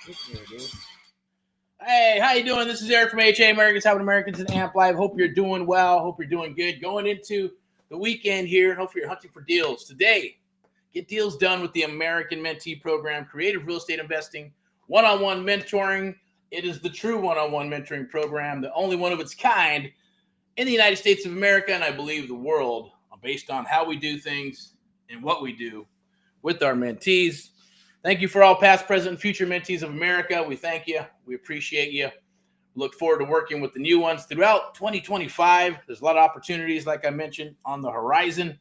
There it is. Hey, how you doing? This is Erick from AHA Americans Helping Americans in Amp Live. Hope you're doing well. Hope you're doing good. Going into the weekend here, and hopefully you're hunting for deals. Today, get deals done with the American Mentee Program, Creative Real Estate Investing, one-on-one mentoring. It is the true one-on-one mentoring program, the only one of its kind in the United States of America, and I believe the world, based on how we do things and what we do with our mentees. Thank you for all past, present, and future mentees of America. We thank you. We appreciate you. Look forward to working with the new ones throughout 2025. There's a lot of opportunities, like I mentioned, on the horizon.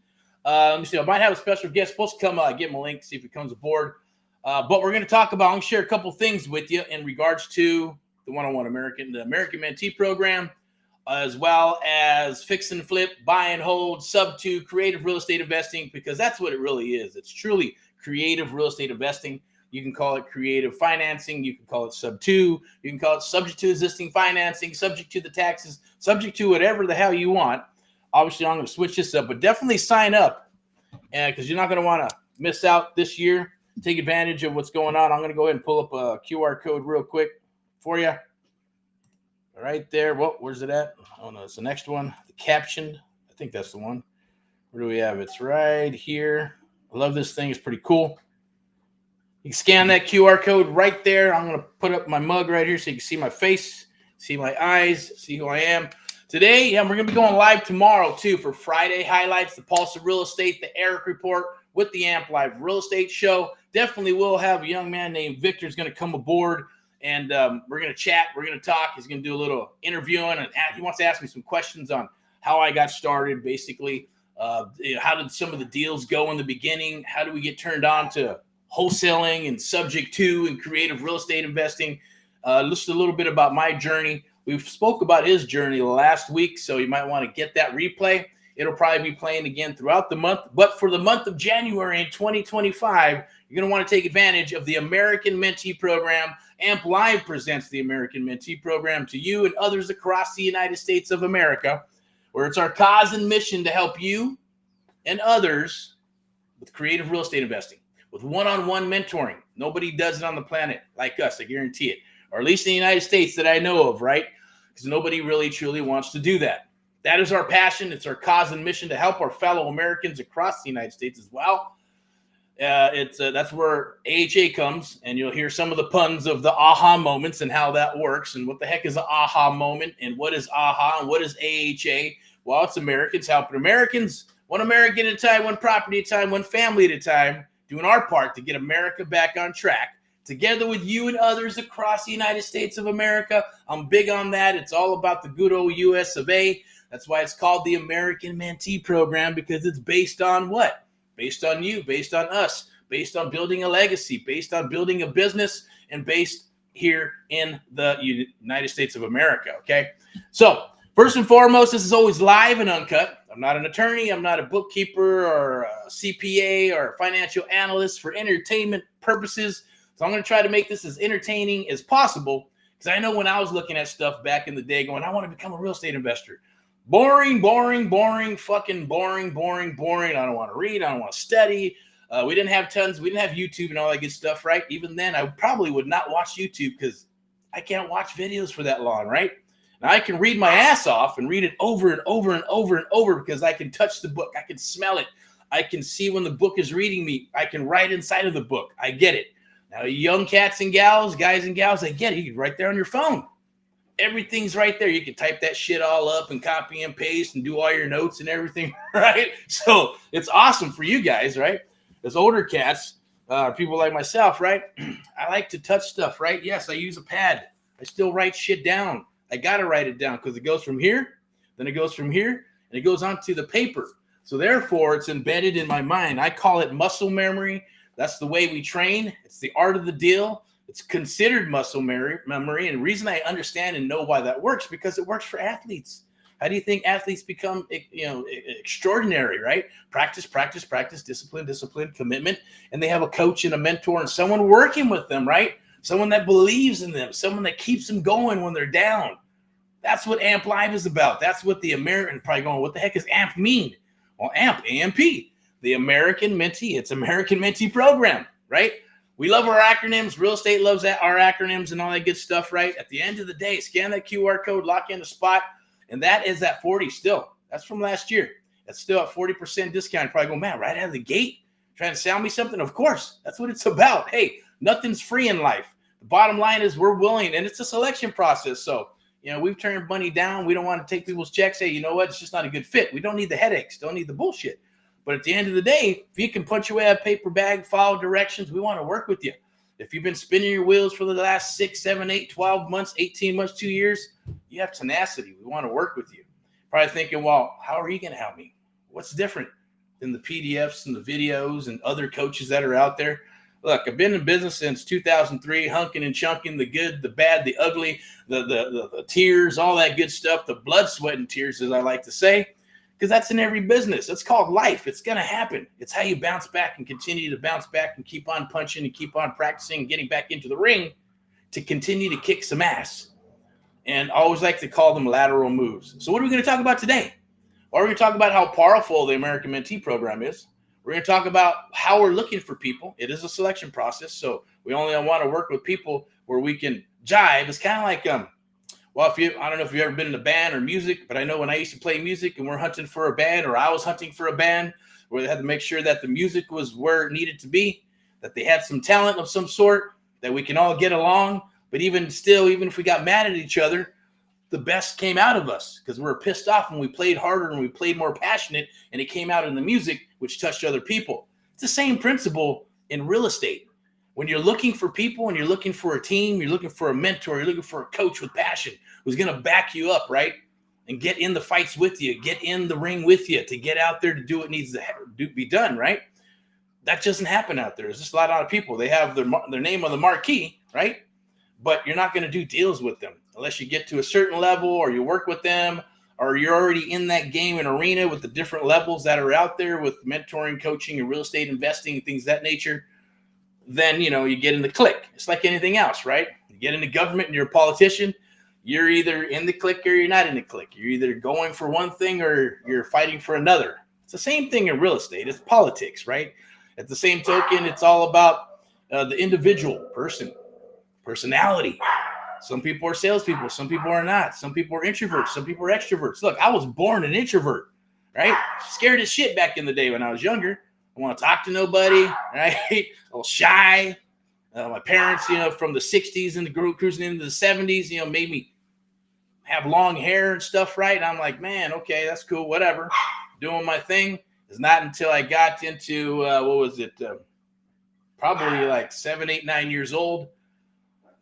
Let me see. I might have a special guest supposed to come get him a link, see if he comes aboard. But we're going to talk about, I'm going to share a couple things with you in regards to the one-on-one the American Mentee Program, as well as fix and flip, buy and hold, sub-2, creative real estate investing, because that's what it really is. It's truly creative real estate investing. You can call it creative financing. You can call it sub-2. You can call it subject to existing financing, subject to the taxes, subject to whatever the hell you want. Obviously, I'm going to switch this up, but definitely sign up because you're not going to want to miss out this year. Take advantage of what's going on. I'm going to go ahead and pull up a QR code real quick for you. Right there. Well, where's it at? Oh, no, it's the next one. The captioned. I think that's the one. Where do we have it? It's right here. I love this thing. It's pretty cool. You can scan that QR code right there. I'm going to put up my mug right here so you can see my face, see my eyes, see who I am. Today, we're going to be going live tomorrow, too, for Friday highlights, the Pulse of Real Estate, the Erick Report with the Amp Live Real Estate Show. Definitely will have a young man named Victor is going to come aboard, and we're going to chat. We're going to talk. He's going to do a little interviewing, and he wants to ask me some questions on how I got started, basically. How did some of the deals go in the beginning? How do we get turned on to wholesaling and subject to and creative real estate investing? Just a little bit about my journey. We spoke about his journey last week, so you might want to get that replay. It'll probably be playing again throughout the month. But for the month of January in 2025, you're going to want to take advantage of the American Mentee Program. Amp Live presents the American Mentee Program to you and others across the United States of America, where it's our cause and mission to help you and others with creative real estate investing, with one-on-one mentoring. Nobody does it on the planet like us, I guarantee it, or at least in the United States that I know of, right? Because nobody really truly wants to do that. That is our passion. It's our cause and mission to help our fellow Americans across the United States as well. That's where AHA comes, and you'll hear some of the puns of the aha moments and how that works, and what the heck is an aha moment, and what is aha, and what is AHA? Well, it's Americans helping Americans, one American at a time, one property at a time, one family at a time, doing our part to get America back on track, together with you and others across the United States of America. I'm big on that. It's all about the good old US of A. That's why it's called the American Mentee Program, because it's based on what? Based on you, based on us, based on building a legacy, based on building a business, and based here in the United States of America, okay? So first and foremost, this is always live and uncut. I'm not an attorney. I'm not a bookkeeper or a CPA or a financial analyst for entertainment purposes. So I'm going to try to make this as entertaining as possible, because I know when I was looking at stuff back in the day going, I want to become a real estate investor. Boring, fucking boring. I don't want to read. I don't want to study. We didn't have YouTube and all that good stuff, right? Even then, I probably would not watch YouTube because I can't watch videos for that long, right? Now, I can read my ass off and read it over and over because I can touch the book. I can smell it. I can see when the book is reading me. I can write inside of the book. I get it. Now, young cats and gals, guys and gals, I get it. You can write there on your phone. Everything's right there. You can type that shit all up and copy and paste and do all your notes and everything, right? So it's awesome for you guys, right? As older cats, people like myself, right? I like to touch stuff, right? Yes, I use a pad. I still write shit down. I got to write it down because it goes from here, then it goes from here, and it goes onto the paper. So therefore, it's embedded in my mind. I call it muscle memory. That's the way we train. It's the art of the deal. It's considered muscle memory. And the reason I understand and know why that works, because it works for athletes. How do you think athletes become, extraordinary, right? Practice, discipline, commitment. And they have a coach and a mentor and someone working with them, right? Someone that believes in them, someone that keeps them going when they're down. That's what AMP Live is about. That's what the American, probably going, what the heck does AMP mean? Well, AMP, AMP, the American Mentee. It's American Mentee Program, right? We love our acronyms. Real estate loves our acronyms and all that good stuff, right? At the end of the day, scan that QR code, lock in the spot, and that is at 40 still. That's from last year. That's still at 40% discount. You probably go, man, right out of the gate, trying to sell me something? Of course, that's what it's about. Hey, nothing's free in life. The bottom line is we're willing, and it's a selection process. So, we've turned money down. We don't want to take people's checks. Hey, you know what? It's just not a good fit. We don't need the headaches. Don't need the bullshit. But at the end of the day, if you can punch away a paper bag, follow directions, we want to work with you. If you've been spinning your wheels for the last 6, 7, 8, 12 months, 18 months, 2 years, you have tenacity. We want to work with you. Probably thinking, well, how are you going to help me? What's different than the PDFs and the videos and other coaches that are out there? Look, I've been in business since 2003, hunking and chunking, the good, the bad, the ugly, the tears, all that good stuff, the blood, sweat, and tears, as I like to say. Because that's in every business. It's called life. It's going to happen. It's how you bounce back and continue to bounce back and keep on punching and keep on practicing and getting back into the ring to continue to kick some ass. And I always like to call them lateral moves. So what are we going to talk about today? Well, we're going to talk about how powerful the American Mentee program is. We're going to talk about how we're looking for people. It is a selection process. So we only want to work with people where we can jive. It's kind of like well, I don't know if you've ever been in a band or music, but I know when I used to play music and we're hunting for a band, or I was hunting for a band, where they had to make sure that the music was where it needed to be, that they had some talent of some sort, that we can all get along. But even if we got mad at each other, the best came out of us because we were pissed off and we played harder and we played more passionate, and it came out in the music, which touched other people. It's the same principle in real estate. When you're looking for people and you're looking for a team, you're looking for a mentor, you're looking for a coach with passion who's going to back you up, right? And get in the fights with you, get in the ring with you to get out there to do what needs to be done, right? That doesn't happen out there. There's just a lot of people. They have their name on the marquee, right? But you're not going to do deals with them unless you get to a certain level, or you work with them, or you're already in that game and arena with the different levels that are out there with mentoring, coaching, and real estate investing and things of that nature. Then, you get in the clique. It's like anything else, right? You get into government and you're a politician, you're either in the clique or you're not in the clique. You're either going for one thing or you're fighting for another. It's the same thing in real estate. It's politics, right? At the same token, it's all about the individual personality. Some people are salespeople. Some people are not. Some people are introverts. Some people are extroverts. Look, I was born an introvert, right? Scared as shit back in the day when I was younger. I want to talk to nobody, right? A little shy. My parents, from the 60s and the cruising into the 70s, made me have long hair and stuff, right? And I'm like, man, okay, that's cool, whatever. Doing my thing. It's not until I got into, probably like 7, 8, 9 years old.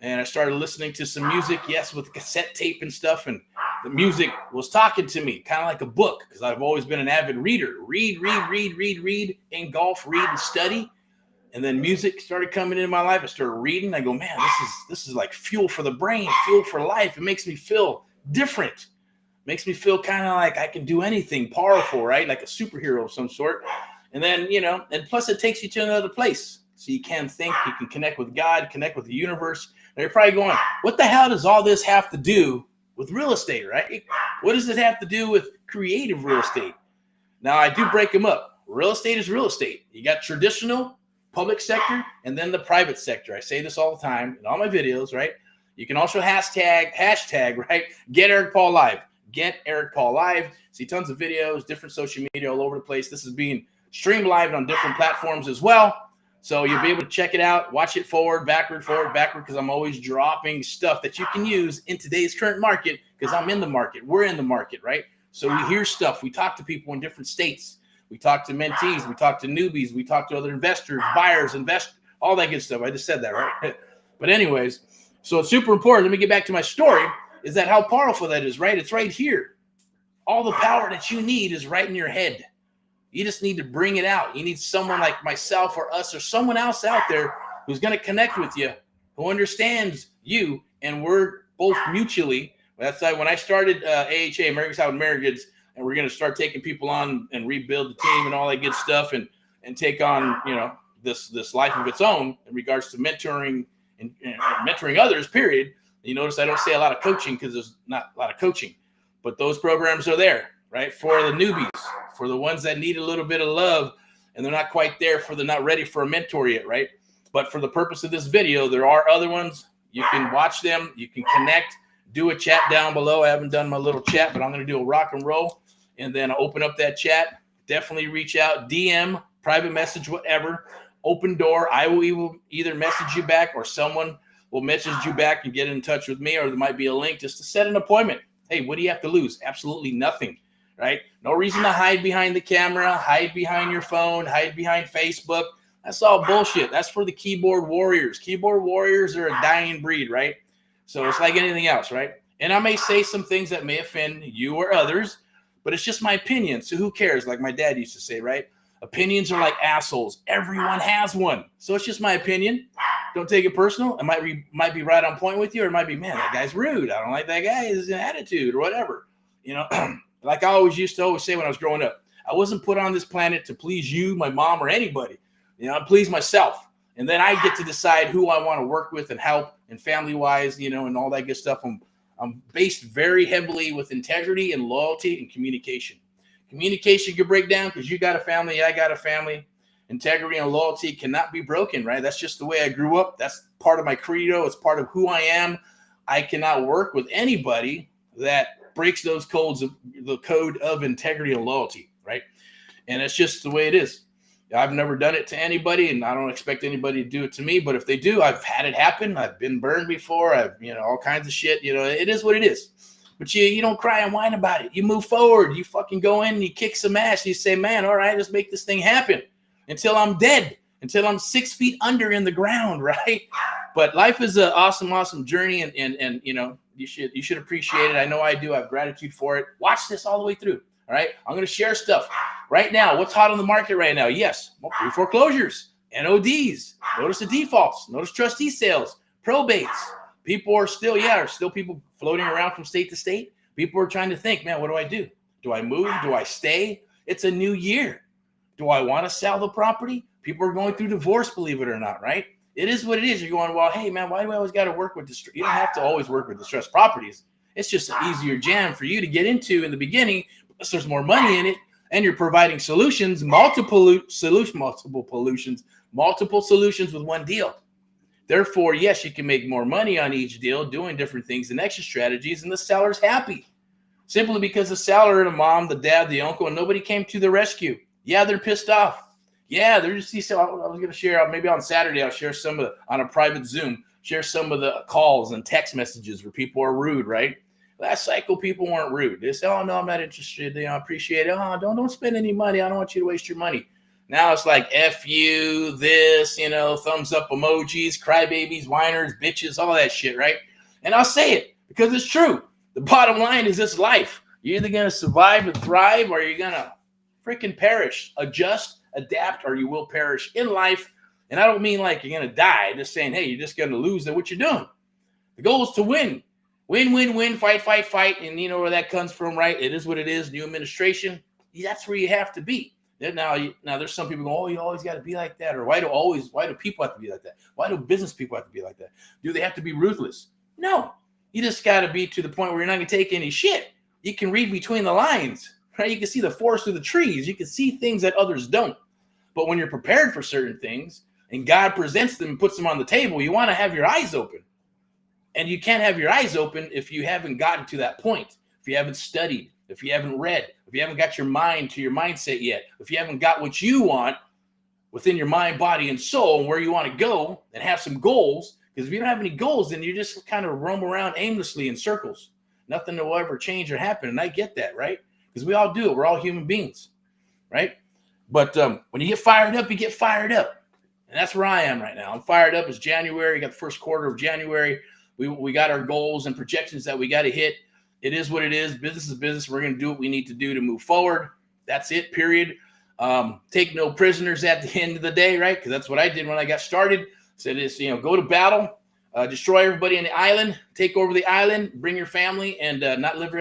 And I started listening to some music, yes, with cassette tape and stuff. And the music was talking to me, kind of like a book, because I've always been an avid reader. Read, engulf, read, and study. And then music started coming into my life. I started reading. I go, man, this is like fuel for the brain, fuel for life. It makes me feel different. Makes me feel kind of like I can do anything powerful, right? Like a superhero of some sort. And then, and plus it takes you to another place. So you can think, you can connect with God, connect with the universe. Now you're probably going, what the hell does all this have to do with real estate, right? What does it have to do with creative real estate? Now, I do break them up. Real estate is real estate. You got traditional, public sector, and then the private sector. I say this all the time in all my videos, right? You can also hashtag, right? Get Erick Paul Live. Get Erick Paul Live. See tons of videos, different social media all over the place. This is being streamed live on different platforms as well. So you'll be able to check it out, watch it forward, backward, because I'm always dropping stuff that you can use in today's current market, because I'm in the market. We're in the market, right? So we hear stuff. We talk to people in different states. We talk to mentees. We talk to newbies. We talk to other investors, buyers, investors, all that good stuff. I just said that, right? But anyways, so it's super important. Let me get back to my story, is that how powerful that is, right? It's right here. All the power that you need is right in your head. You just need to bring it out. You need someone like myself or us or someone else out there who's going to connect with you, who understands you, and we're both mutually. That's like when I started AHA, America's House of Americans, and we're going to start taking people on and rebuild the team and all that good stuff, and take on this life of its own in regards to mentoring and mentoring others. Period. You notice I don't say a lot of coaching because there's not a lot of coaching, but those programs are there, right, for the newbies, for the ones that need a little bit of love and they're not quite there, for they're not ready for a mentor yet, right? But for the purpose of this video, there are other ones. You can watch them. You can connect. Do a chat down below. I haven't done my little chat, but I'm going to do a rock and roll. And then I'll open up that chat. Definitely reach out. DM, private message, whatever. Open door. I will either message you back or someone will message you back and get in touch with me, or there might be a link just to set an appointment. Hey, what do you have to lose? Absolutely nothing, right? No reason to hide behind the camera, hide behind your phone, hide behind Facebook. That's all bullshit. That's for the keyboard warriors. Keyboard warriors are a dying breed, right? So it's like anything else, right? And I may say some things that may offend you or others, but it's just my opinion. So who cares? Like my dad used to say, right? Opinions are like assholes. Everyone has one. So it's just my opinion. Don't take it personal. It might be right on point with you, or it might be, man, that guy's rude. I don't like that guy. His attitude or whatever. You know, like I always used to say when I was growing up, I wasn't put on this planet to please you, my mom, or anybody. You know, I please myself. And then I get to decide who I want to work with and help, and family-wise, you know, and all that good stuff. I'm based very heavily with integrity and loyalty and communication. Communication can break down because you got a family, I got a family. Integrity and loyalty cannot be broken, right? That's just the way I grew up. That's part of my credo. It's part of who I am. I cannot work with anybody that breaks those codes of the code of integrity and loyalty, right? And it's just the way it is. I've never done it to anybody, and I don't expect anybody to do it to me. But if they do, I've had it happen. I've been burned before. I've, you know, all kinds of shit. You know, it is what it is. But you don't cry and whine about it. You move forward. You fucking go in and you kick some ass. You say, man, all right, let's make this thing happen until I'm dead, until I'm 6 feet under in the ground, right? But life is an awesome, awesome journey, and you know, you should appreciate it. I know I do. I have gratitude for it. Watch this all the way through. All right, I'm going to share stuff right now. What's hot on the market right now? Yes, pre-foreclosures, NODs, notice of defaults, notice trustee sales, probates. People are still, people floating around from state to state. People are trying to think, man, what do I do? Do I move? Do I stay? It's a new year. Do I want to sell the property? People are going through divorce, believe it or not, right? It is what it is. You're going, well, hey, man, why do I always got to work with distress? You don't have to always work with distressed properties. It's just an easier jam for you to get into in the beginning, because there's more money in it, and you're providing solutions, multiple solutions with one deal. Therefore, yes, you can make more money on each deal doing different things and exit strategies, and the seller's happy. Simply because the seller, the mom, the dad, the uncle, and nobody came to the rescue. Yeah, they're pissed off. Yeah, they're just, I was going to share, maybe on Saturday, I'll share some of on a private Zoom, share some of the calls and text messages where people are rude, right? Last cycle, people weren't rude. They say, oh, no, I'm not interested. I appreciate it. Oh, don't spend any money. I don't want you to waste your money. Now it's like F you, this, you know, thumbs up emojis, crybabies, whiners, bitches, all that shit, right? And I'll say it because it's true. The bottom line is this life. You're either going to survive and thrive, or you're going to freaking perish. Adjust, adapt, or you will perish in life. And I don't mean like you're going to die. I'm just saying, hey, you're just going to lose at what you're doing. The goal is to win. Win, win, win, fight, fight, fight. And you know where that comes from, right? It is what it is. New administration. That's where you have to be. Now there's some people going, oh, you always got to be like that. Or why do people have to be like that? Why do business people have to be like that? Do they have to be ruthless? No. You just got to be to the point where you're not going to take any shit. You can read between the lines, right? You can see the forest through the trees. You can see things that others don't. But when you're prepared for certain things and God presents them and puts them on the table, you want to have your eyes open. And you can't have your eyes open if you haven't gotten to that point, if you haven't studied, if you haven't read, if you haven't got your mind to your mindset yet, if you haven't got what you want within your mind, body, and soul, and where you want to go, and have some goals. Because if you don't have any goals, then you just kind of roam around aimlessly in circles. Nothing will ever change or happen. And I get that, right? Because we all do it. We're all human beings, right? But when you get fired up, you get fired up. And that's where I am right now. I'm fired up. It's January. We got the first quarter of January. We got our goals and projections that we got to hit. It is what it is. Business is business. We're going to do what we need to do to move forward. That's it, period. Take no prisoners at the end of the day, right? Because that's what I did when I got started. Said it's, go to battle, destroy everybody on the island, take over the island, bring your family, and not live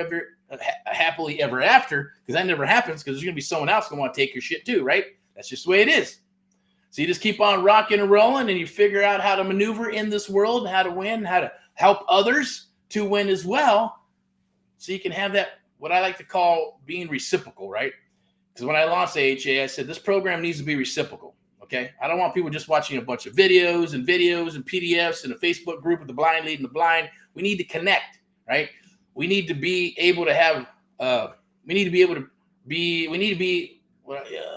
happily ever after, because that never happens, because there's going to be someone else going to want to take your shit too, right? That's just the way it is. So you just keep on rocking and rolling, and you figure out how to maneuver in this world, how to win, how to help others to win as well. So you can have that, what I like to call being reciprocal, right? Because when I launched AHA, I said this program needs to be reciprocal. Okay. I don't want people just watching a bunch of videos and PDFs in a Facebook group with the blind leading the blind. We need to connect, right? We need to be able to have, well,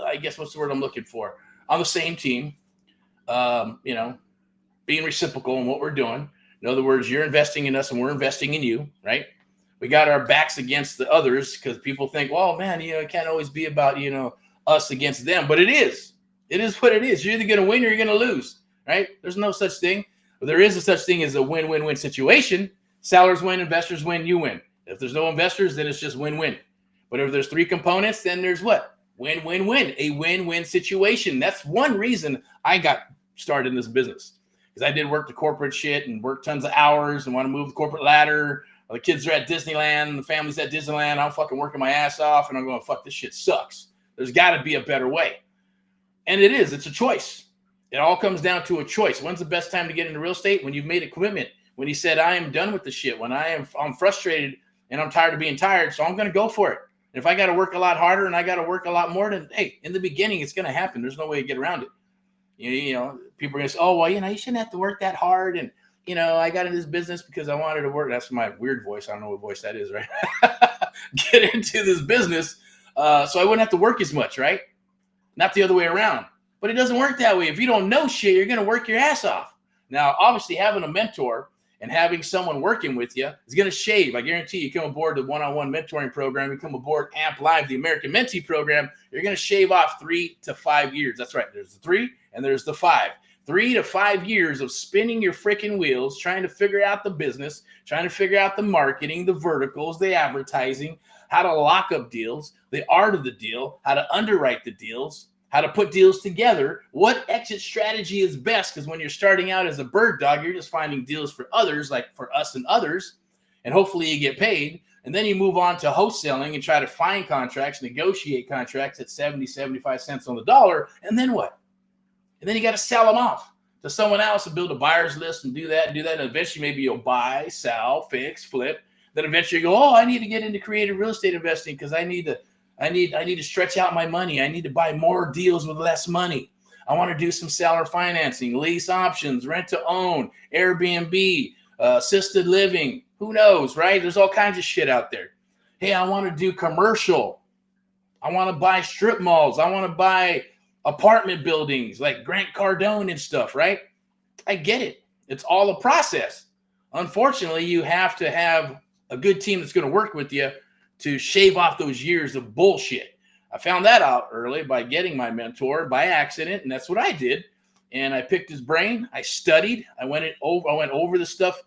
I guess what's the word I'm looking for? On the same team, being reciprocal in what we're doing. In other words, you're investing in us and we're investing in you, right? We got our backs against the others because people think, well, man, it can't always be about, us against them. But it is. It is what it is. You're either going to win or you're going to lose, right? There's no such thing. But there is a such thing as a win-win-win situation. Sellers win, investors win, you win. If there's no investors, then it's just win-win. But if there's three components, then there's what? Win-win-win, a win-win situation. That's one reason I got started in this business. Because I did work the corporate shit and work tons of hours and want to move the corporate ladder. The kids are at Disneyland, the family's at Disneyland. I'm fucking working my ass off and I'm going, fuck, this shit sucks. There's got to be a better way. And it is. It's a choice. It all comes down to a choice. When's the best time to get into real estate? When you've made a commitment. When you said, I am done with the shit. When I'm frustrated and I'm tired of being tired, so I'm going to go for it. And if I got to work a lot harder and I got to work a lot more, then, hey, in the beginning, it's going to happen. There's no way to get around it. People are going to say, oh, well, you shouldn't have to work that hard. And, I got into this business because I wanted to work. That's my weird voice. I don't know what voice that is, right? Get into this business so I wouldn't have to work as much, right? Not the other way around. But it doesn't work that way. If you don't know shit, you're going to work your ass off. Now, obviously, having a mentor and having someone working with you is going to shave. I guarantee you come aboard the one-on-one mentoring program, you come aboard AMP Live, the American Mentee program, you're going to shave off 3 to 5 years. That's right. There's the 3 and there's the 5. 3 to 5 years of spinning your freaking wheels, trying to figure out the business, trying to figure out the marketing, the verticals, the advertising, how to lock up deals, the art of the deal, how to underwrite the deals, how to put deals together, what exit strategy is best. Because when you're starting out as a bird dog, you're just finding deals for others, like for us and others, and hopefully you get paid. And then you move on to wholesaling and try to find contracts, negotiate contracts at 70, 75 cents on the dollar. And then what? And then you got to sell them off to someone else and build a buyer's list and do that. And eventually maybe you'll buy, sell, fix, flip. Then eventually you go, oh, I need to get into creative real estate investing because I need to stretch out my money. I need to buy more deals with less money. I want to do some seller financing, lease options, rent to own, Airbnb, assisted living. Who knows, right? There's all kinds of shit out there. Hey, I want to do commercial. I want to buy strip malls. I want to buy apartment buildings like Grant Cardone and stuff, right? I get it. It's all a process. Unfortunately, you have to have a good team that's going to work with you to shave off those years of bullshit. I found that out early by getting my mentor by accident, and that's what I did. And I picked his brain. I studied. I went over the stuff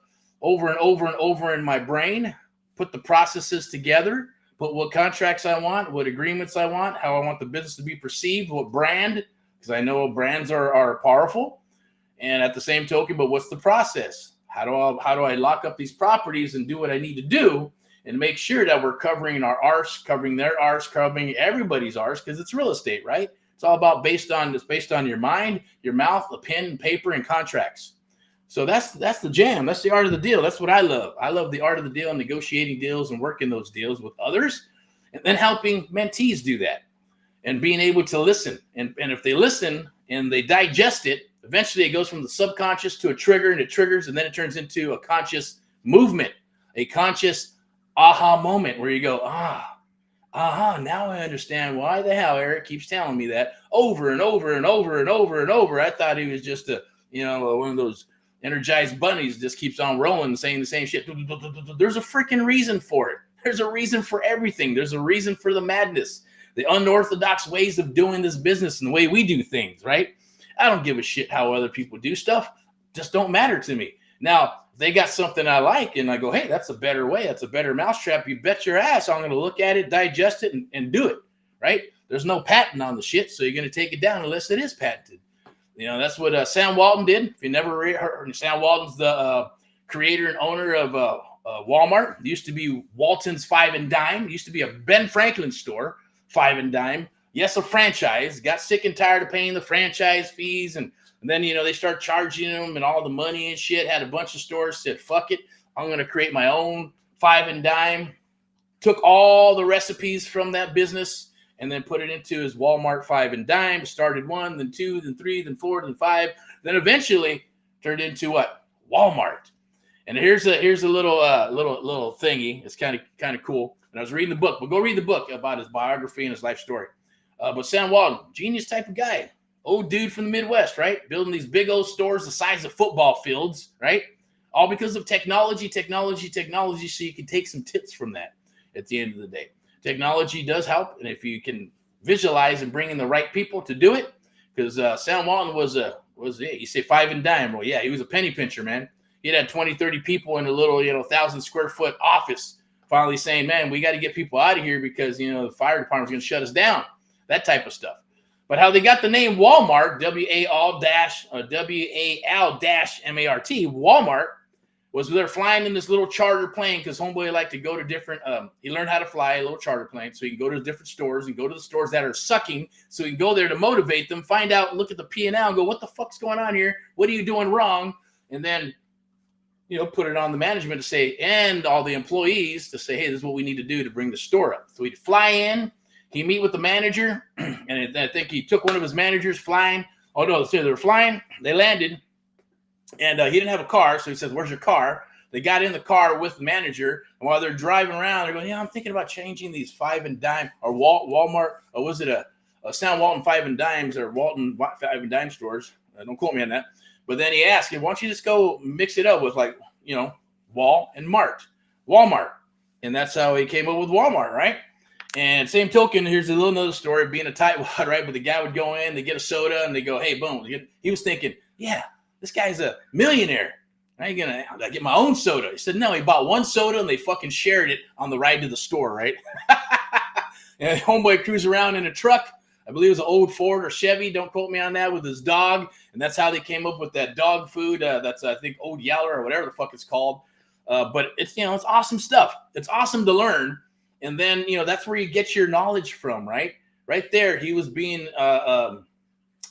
over and over and over in my brain, put the processes together, put what contracts I want, what agreements I want, how I want the business to be perceived, what brand, because I know brands are powerful. And at the same token, but what's the process? How do I lock up these properties and do what I need to do and make sure that we're covering our arse, covering their arse, covering everybody's arse, because it's real estate, right? It's all about based on your mind, your mouth, a pen and paper, and contracts. So that's the jam. That's the art of the deal. That's what I love. I love the art of the deal and negotiating deals and working those deals with others, and then helping mentees do that and being able to listen. And if they listen and they digest it, eventually it goes from the subconscious to a trigger, and it triggers, and then it turns into a conscious movement, a conscious aha moment where you go, now I understand why the hell Eric keeps telling me that over and over and over and over and over. I thought he was just one of those energized bunnies, just keeps on rolling and saying the same shit. There's a freaking reason for it. There's a reason for everything. There's a reason for the madness, the unorthodox ways of doing this business and the way we do things, right? I don't give a shit how other people do stuff. Just don't matter to me. Now, if they got something I like and I go, hey, that's a better way, that's a better mousetrap, you bet your ass I'm going to look at it, digest it, and do it, right? There's no patent on the shit, so you're going to take it down unless it is patented. That's what Sam Walton did. If you never heard, Sam Walton's the creator and owner of Walmart. It used to be Walton's Five and Dime. It used to be a Ben Franklin store, Five and Dime. Yes, a franchise. Got sick and tired of paying the franchise fees, and then they start charging them and all the money and shit. Had a bunch of stores, said, fuck it, I'm going to create my own Five and Dime. Took all the recipes from that business and then put it into his Walmart 5 and dime. Started 1, then 2, then 3, then 4, then 5, then eventually turned into what? Walmart. And here's a little thingy. It's kind of cool. And I was reading the book, but go read the book about his biography and his life story. But Sam Walton, genius type of guy, old dude from the Midwest, right? Building these big old stores the size of football fields, right? All because of technology. So you can take some tips from that at the end of the day. Technology does help, and if you can visualize and bring in the right people to do it, because Sam Walton was you say 5 and dime. Well, yeah, he was a penny pincher, man. He had 20, 30 people in a little, 1,000 square foot office finally saying, man, we got to get people out of here because, the fire department's going to shut us down, that type of stuff. But how they got the name Walmart, W-A-L-M-A-R-T, Walmart, was they're flying in this little charter plane because homeboy liked to go to different, he learned how to fly a little charter plane so he can go to different stores and go to the stores that are sucking so he can go there to motivate them, find out, look at the P&L and go, what the fuck's going on here? What are you doing wrong? And then, put it on the management to say, and all the employees to say, hey, this is what we need to do to bring the store up. So he'd fly in, he'd meet with the manager, and I think he took one of his managers flying. Oh, no, they were flying. They landed, and he didn't have a car, so he says, where's your car? They got in the car with the manager, and while they're driving around, they're going, I'm thinking about changing these 5 and dime, or Walmart, or was it a Sam Walton 5 and dimes, or Walton 5 and dime stores? Don't quote me on that. But then he asked, why don't you just go mix it up with Wal and Walmart. And that's how he came up with Walmart, right? And same token, here's another story of being a tightwad, right? But the guy would go in, they get a soda, and they go, hey, boom. He was thinking, yeah, this guy's a millionaire. I get my own soda. He said, no, he bought one soda, and they fucking shared it on the ride to the store, right? And homeboy cruised around in a truck. I believe it was an old Ford or Chevy. Don't quote me on that, with his dog. And that's how they came up with that dog food. That's, I think, Old Yeller or whatever the fuck it's called. But it's, it's awesome stuff. It's awesome to learn. And then, that's where you get your knowledge from, right? Right there, he was being a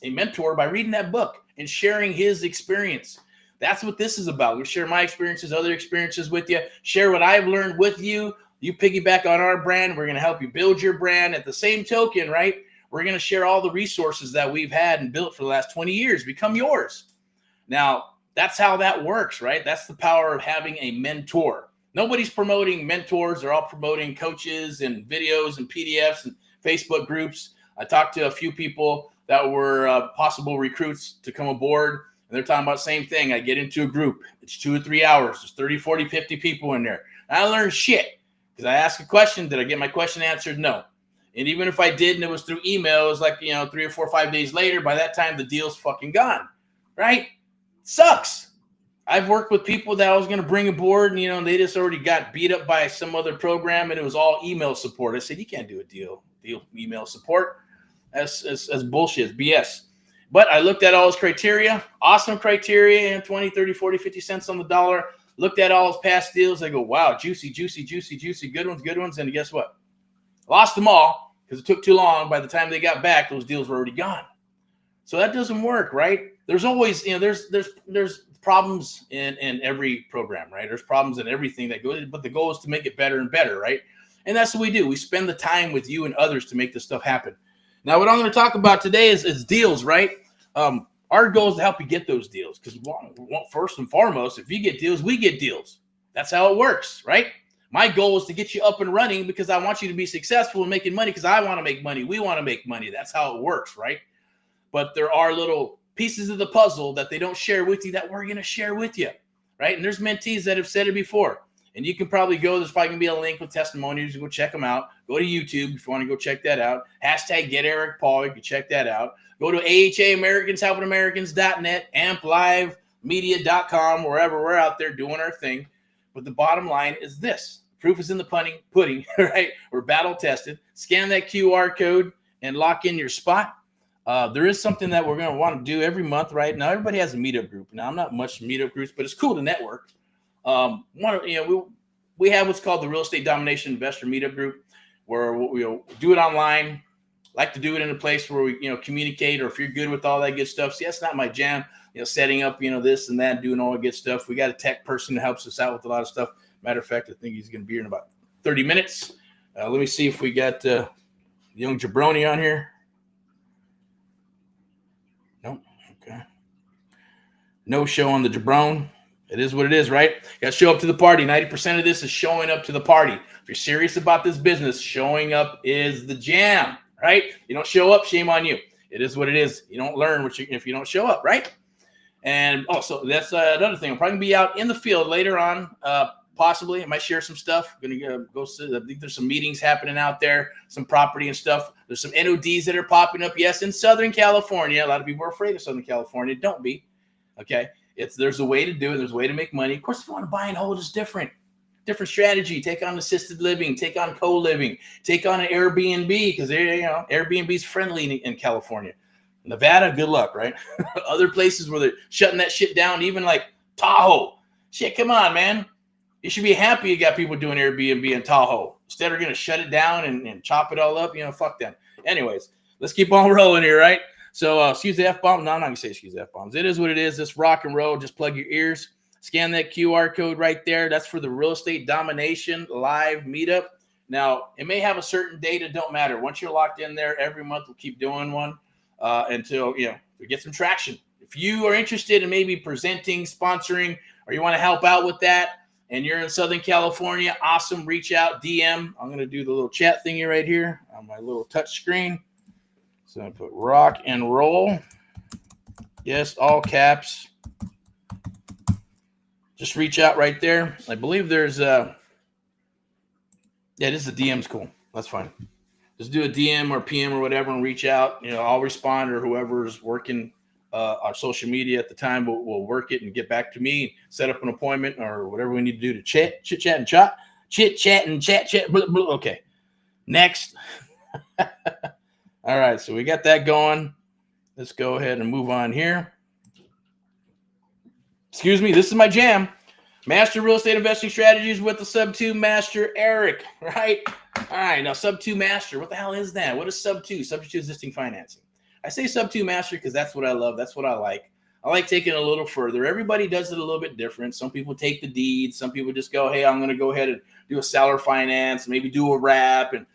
mentor by reading that book and sharing his experience. That's what this is about. We share my experiences, other experiences with you, share what I've learned with you. You piggyback on our brand. We're going to help you build your brand. At the same token, right? We're going to share all the resources that we've had and built for the last 20 years, become yours. Now, that's how that works, right? That's the power of having a mentor. Nobody's promoting mentors. They're all promoting coaches and videos and PDFs and Facebook groups. I talked to a few people that were possible recruits to come aboard, and they're talking about the same thing. I get into a group. It's 2 or 3 hours. There's 30, 40, 50 people in there. And I learned shit because I asked a question. Did I get my question answered? No. And even if I did, and it was through email, it was like, 3 or 4 or 5 days later, by that time, the deal's fucking gone, right? Sucks. I've worked with people that I was going to bring aboard, and, they just already got beat up by some other program, and it was all email support. I said, you can't do a deal email support. That's bullshit. It's BS. But I looked at all his criteria, awesome criteria, 20, 30, 40, 50 cents on the dollar. Looked at all his past deals. I go, wow, juicy, good ones. And guess what? Lost them all. Because it took too long. By the time they got back, those deals were already gone. So that doesn't work, right? There's always, there's problems in every program, right? There's problems in everything that goes, but the goal is to make it better and better, right? And that's what we do. We spend the time with you and others to make this stuff happen. Now, what I'm going to talk about today is deals, right? Our goal is to help you get those deals. Because first and foremost, if you get deals, we get deals. That's how it works, right? My goal is to get you up and running because I want you to be successful in making money because I want to make money. We want to make money. That's how it works, right? But there are little pieces of the puzzle that they don't share with you that we're going to share with you, right? And there's mentees that have said it before. And you can probably go, there's probably going to be a link with testimonials. You can go check them out. Go to YouTube if you want to go check that out. Hashtag Get Erick Paul. You can check that out. Go to AHAAmericans.net, amplivemedia.com, wherever we're out there doing our thing. But the bottom line is this. Proof is in the pudding, right? We're battle tested. Scan that QR code and lock in your spot. There is something that we're going to want to do every month, right? Now, everybody has a meetup group. Now, I'm not much meetup groups, but it's cool to network. We have what's called the Real Estate Domination Investor Meetup Group, where we'll do it online. Like to do it in a place where we, communicate, or if you're good with all that good stuff. See, that's not my jam. Setting up, this and that, doing all the good stuff. We got a tech person that helps us out with a lot of stuff. Matter of fact, I think he's going to be here in about 30 minutes. Let me see if we got young jabroni on here? Nope. Okay. No show on the jabron. It is what it is, right? You got to show up to the party. 90% of this is showing up to the party. If you're serious about this business, showing up is the jam, right? You don't show up, shame on you. It is what it is. You don't learn if you don't show up, right? And also, that's another thing. I'm probably going to be out in the field later on, possibly. I might share some stuff. I'm going to go see. I think there's some meetings happening out there, some property and stuff. There's some NODs that are popping up, yes, in Southern California. A lot of people are afraid of Southern California. Don't be, okay? There's a way to do it. There's a way to make money. Of course, if you want to buy and hold, it's different strategy. Take on assisted living, take on co-living, take on an Airbnb, because Airbnb is friendly in California. Nevada, good luck, right? Other places where they're shutting that shit down, even like Tahoe. Shit, come on, man. You should be happy you got people doing Airbnb in Tahoe. Instead, they're going to shut it down and chop it all up. Fuck them. Anyways, let's keep on rolling here, right? So excuse the F-bomb. No, I'm not going to say excuse the F-bombs. It is what it is. Just rock and roll. Just plug your ears. Scan that QR code right there. That's for the Real Estate Domination Live Meetup. Now, it may have a certain date. It don't matter. Once you're locked in there, every month we'll keep doing one until, we get some traction. If you are interested in maybe presenting, sponsoring, or you want to help out with that, and you're in Southern California, awesome. Reach out, DM. I'm going to do the little chat thingy right here on my little touch screen. So I put rock and roll. Yes, all caps. Just reach out right there. I believe there's this is the DM's cool. That's fine. Just do a DM or PM or whatever and reach out. I'll respond, or whoever's working our social media at the time will work it and get back to me, set up an appointment or whatever we need to do to chit chat and chat. Blah, blah. Okay. Next. All right. So we got that going. Let's go ahead and move on here. Excuse me. This is my jam. Master Real Estate Investing Strategies with the Sub 2 Master, Erick, right? All right. Now, Sub 2 Master, what the hell is that? What is Sub 2? Subject to Existing Financing. I say Sub 2 Master because that's what I love. That's what I like. I like taking it a little further. Everybody does it a little bit different. Some people take the deed. Some people just go, hey, I'm going to go ahead and do a seller finance, maybe do a wrap. And,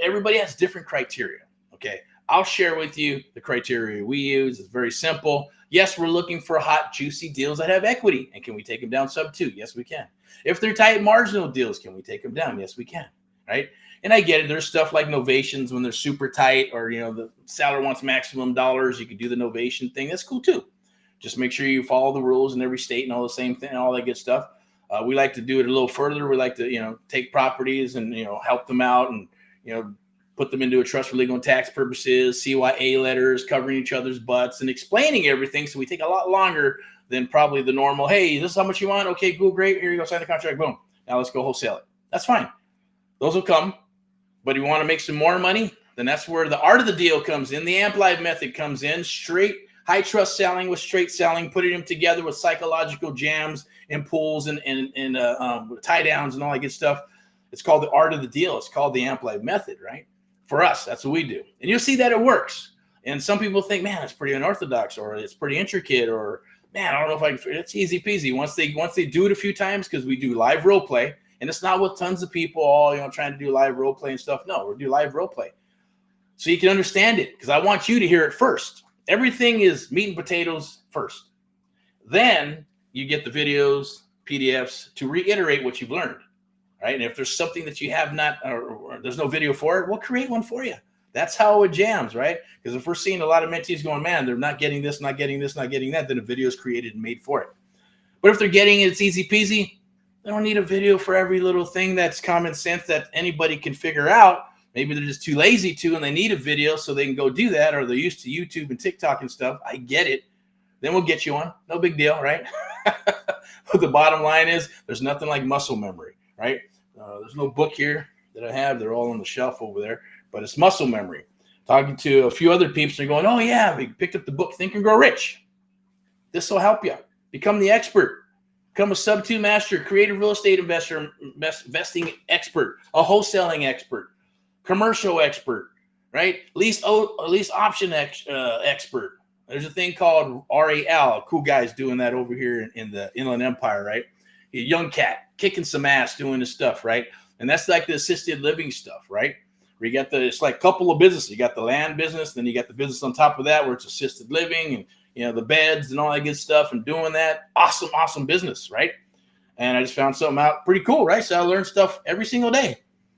everybody has different criteria. Okay. I'll share with you the criteria we use. It's very simple. Yes, we're looking for hot, juicy deals that have equity. And can we take them down Sub 2? Yes, we can. If they're tight marginal deals, can we take them down? Yes, we can. Right. And I get it. There's stuff like novations when they're super tight, or, the seller wants maximum dollars. You could do the novation thing. That's cool too. Just make sure you follow the rules in every state and all the same thing, all that good stuff. We like to do it a little further. We like to, take properties and, help them out and, put them into a trust for legal and tax purposes, CYA letters, covering each other's butts and explaining everything. So we take a lot longer than probably the normal. Hey, this is how much you want. Okay, cool, great. Here you go. Sign the contract. Boom. Now let's go wholesale it. That's fine. Those will come. But you want to make some more money, then that's where the art of the deal comes in. The Amp Live method comes in. Straight high trust selling with straight selling, putting them together with psychological jams and pulls and tie downs and all that good stuff. It's called the art of the deal. It's called the Amp Live method, right? For us, that's what we do. And you'll see that it works. And some people think, man, it's pretty unorthodox, or it's pretty intricate, or man, I don't know if I can. It's easy peasy. Once they do it a few times, because we do live role play. And it's not with tons of people all, trying to do live role play and stuff. No, we'll do live role play. So you can understand it, because I want you to hear it first. Everything is meat and potatoes first. Then you get the videos, PDFs to reiterate what you've learned, right? And if there's something that you have not, or there's no video for it, we'll create one for you. That's how it jams, right? Because if we're seeing a lot of mentees going, man, they're not getting this, not getting this, not getting that, then a video is created and made for it. But if they're getting it, it's easy peasy. They don't need a video for every little thing that's common sense that anybody can figure out. Maybe they're just too lazy to, and they need a video so they can go do that, or they're used to YouTube and TikTok and stuff. I get it. Then we'll get you one. No big deal, right? But the bottom line is there's nothing like muscle memory, right? There's no book here that I have. They're all on the shelf over there. But it's muscle memory. Talking to a few other peeps, they're going, oh, yeah, we picked up the book Think and Grow Rich. This will help you. Become the expert. Become a Sub 2 Master, creative real estate investor, investing expert, a wholesaling expert, commercial expert, right? Lease option expert. There's a thing called RAL. Cool guys doing that over here in the Inland Empire, right? A young cat kicking some ass doing this stuff, right? And that's like the assisted living stuff, right? where you got it's like a couple of businesses. You got the land business, then you got the business on top of that where it's assisted living and the beds and all that good stuff and doing that. Awesome business, right? And I just found something out pretty cool, right? So I learned stuff every single day.